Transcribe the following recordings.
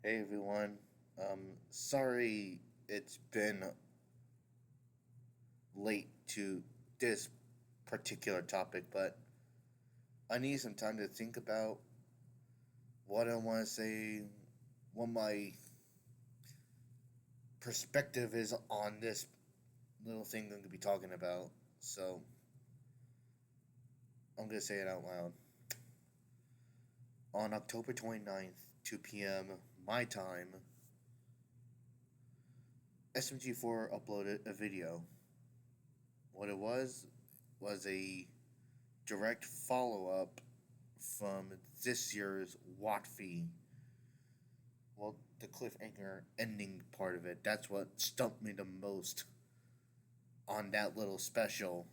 Hey everyone. Sorry it's been late to this particular topic, but I need some time to think about what I want to say, what my perspective is on this little thing I'm going to be talking about. So I'm going to say it out loud. On October 29th, 2 p.m. my time, SMG4 uploaded a video. What it was a direct follow up from this year's Watt fee. Well, the cliffhanger ending part of it, that's what stumped me the most on that little special.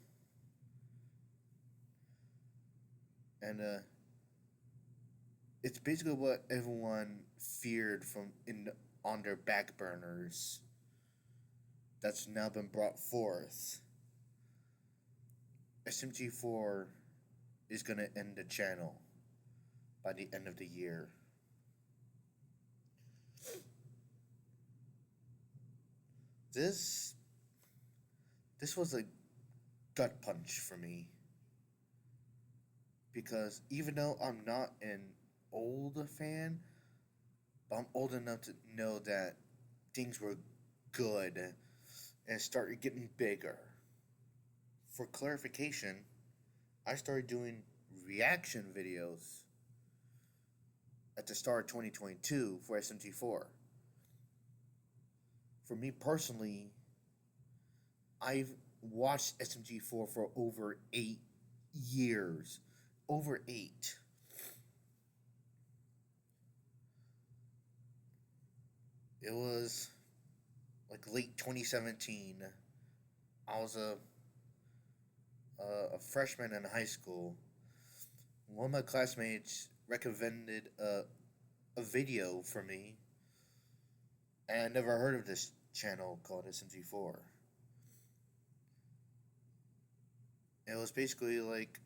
And it's basically what everyone feared from in on their back burners that's now been brought forth. SMG4 is going to end the channel by the end of the year. This this was a gut punch for me because even though I'm not an old fan, but I'm old enough to know that things were good and started getting bigger. For clarification, I started doing reaction videos at the start of 2022 for SMG4. For me personally, I've watched SMG4 for over 8 years. Over 8. It was like late 2017. I was a freshman in high school. One of my classmates recommended a video for me, and I never heard of this channel called SMG4. It was basically like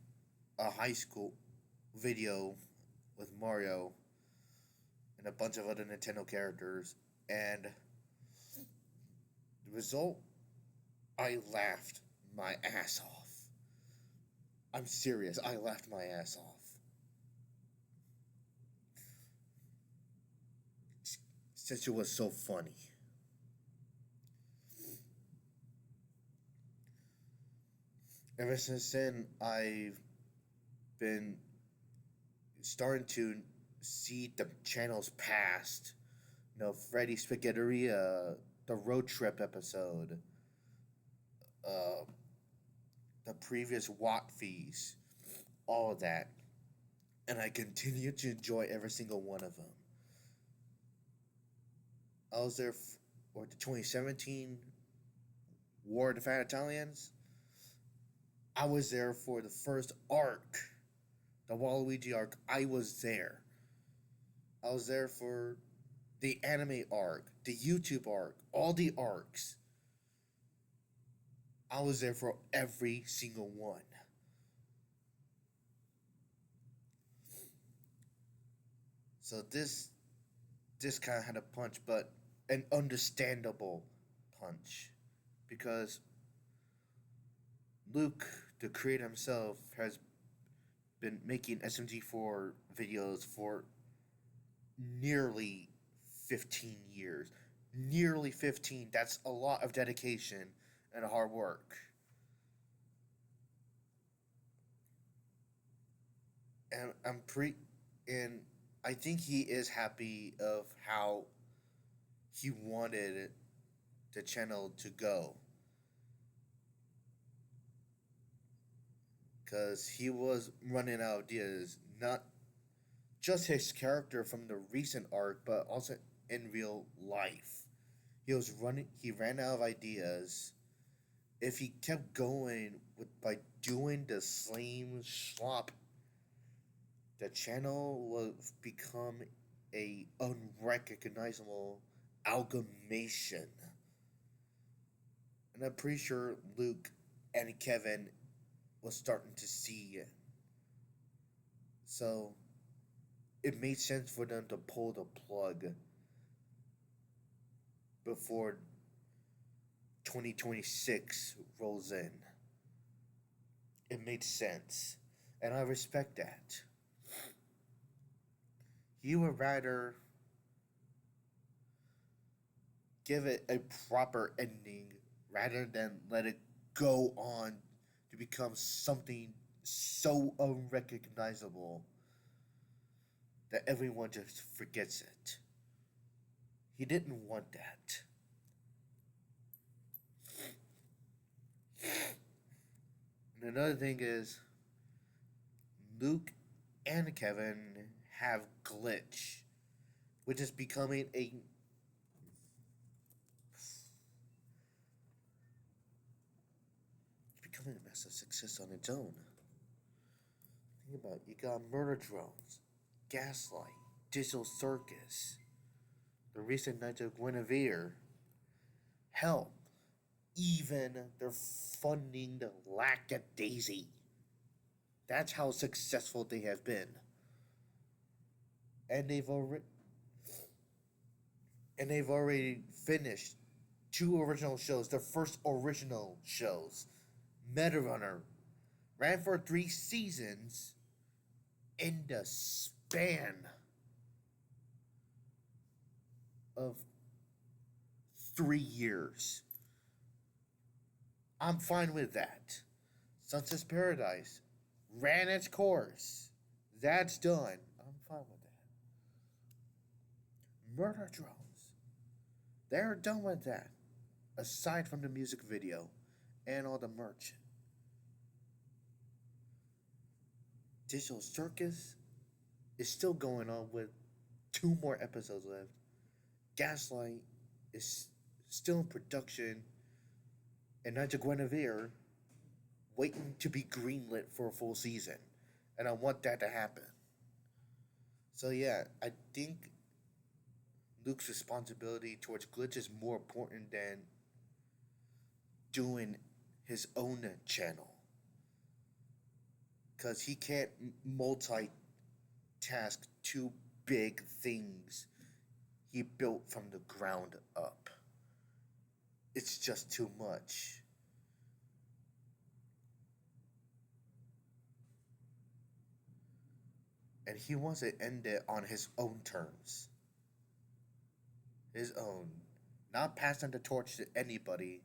a high school video with Mario and a bunch of other Nintendo characters, and the result, I laughed my ass off. I'm serious, I laughed my ass off. Since it was so funny. Ever since then, I've been starting to see the channels past. Freddy Spaghetteria, the road trip episode, uh, the previous Watt fees, all of that. And I continue to enjoy every single one of them. I was there for the 2017 War of the Fat Italians. I was there for the first arc, the Waluigi arc. I was there. I was there for the anime arc, the YouTube arc, all the arcs. I was there for every single one. So this kind of had a punch, but an understandable punch, because Luke, the creator himself, has been making SMG4 videos for nearly 15 years. Nearly 15. That's a lot of dedication and hard work. And and I think he is happy of how he wanted the channel to go, because he was running out of ideas, not just his character from the recent arc, but also in real life. He ran out of ideas. If he kept going by doing the same slop, the channel will become a unrecognizable amalgamation. And I'm pretty sure Luke and Kevin was starting to see it. So it made sense for them to pull the plug before 2026 rolls in. It made sense, and I respect that. He would rather give it a proper ending rather than let it go on to become something so unrecognizable that everyone just forgets it. He didn't want that. And another thing is, Luke and Kevin have glitch, which is becoming a massive success on its own. Think about it. You got murder drones, gaslight, digital circus, the recent Night of Guinevere. Hell, even they're funding the Lackadaisy. That's how successful they have been. And they've already finished two original shows, their first original shows. Meta Runner ran for 3 seasons in the span of 3 years. I'm fine with that. Sunset's Paradise ran its course. That's done. I'm fine with that. Murder Drones. They're done with that. Aside from the music video and all the merch. Digital Circus is still going on with 2 more episodes left. Gaslight is still in production. And Night of Guinevere waiting to be greenlit for a full season. And I want that to happen. So yeah, I think Luke's responsibility towards Glitch is more important than doing his own channel. Because he can't multitask 2 big things he built from the ground up. It's just too much. And he wants to end it on his own terms. His own. Not passing the torch to anybody.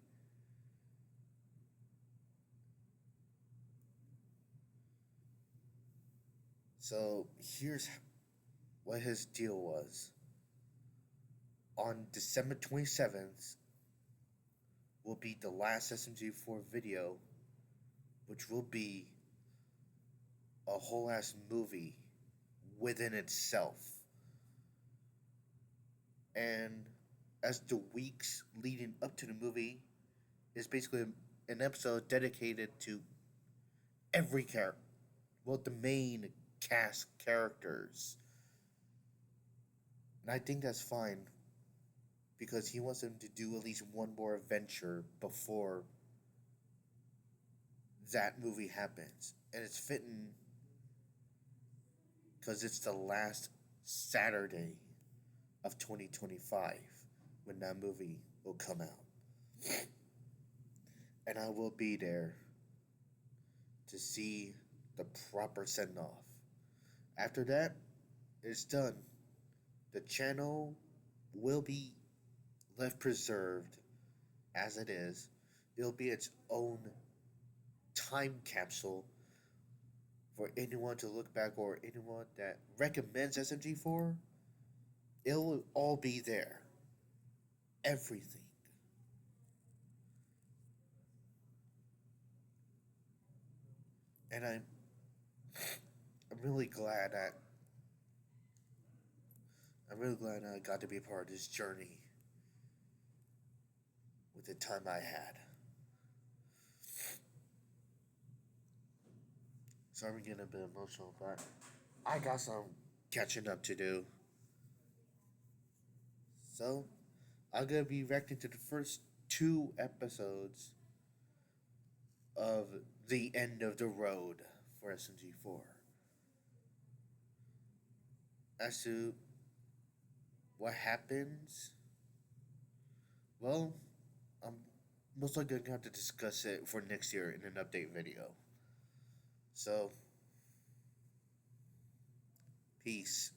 So here's what his deal was. On December 27th will be the last SMG4 video, which will be a whole ass movie within itself. And as the weeks leading up to the movie is basically an episode dedicated to every character. Well, the main cast characters. And I think that's fine because he wants them to do at least one more adventure before that movie happens. And it's fitting because it's the last Saturday of 2025 when that movie will come out. And I will be there to see the proper send off. After that, it's done. The channel will be left preserved as it is. It'll be its own time capsule for anyone to look back or anyone that recommends SMG4. It'll all be there. Everything. And I'm really glad that I got to be a part of this journey with the time I had. Sorry I'm getting a bit emotional, but I got some catching up to do. So, I'm gonna be reacting to the first 2 episodes of the end of the road for SMG4. As to what happens Well, I'm most likely gonna have to discuss it for next year in an update video. So, peace.